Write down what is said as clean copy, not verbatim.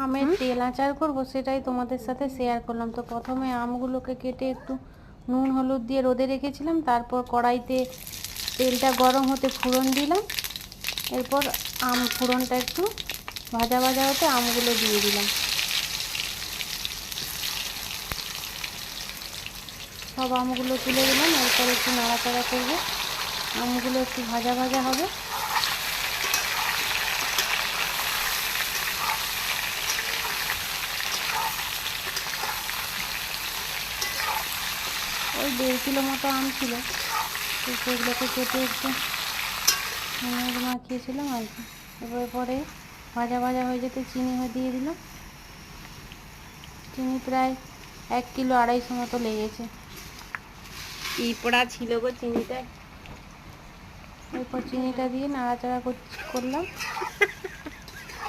আমের তেল আচার করবো, সেটাই তোমাদের সাথে শেয়ার করলাম। তো প্রথমে আমগুলোকে কেটে একটু নুন হলুদ দিয়ে রোদে রেখেছিলাম, তারপর কড়াইতে তেলটা গরম হতে ফোড়ন দিলাম, এরপর ফোড়নটা একটু ভাজা ভাজা হতে আমগুলো দিয়ে দিলাম। সব আমগুলো তুলে দিলাম, এরপর একটু নাড়াচাড়া করবো, আমগুলো একটু ভাজা ভাজা হবে। ওই 1.5 কিলো মতো আম ছিল, তো সেগুলোকে কেটে একটু নুন মাখিয়েছিলাম আর কি। এবার পরে ভাজা ভাজা হয়ে যেতে চিনি দিয়ে দিলাম। চিনি প্রায় 1 কিলো 250 মতো লেগেছে। কি পোড়া ছিল গো চিনিটা। এরপর চিনিটা দিয়ে নাড়াচাড়া করলাম।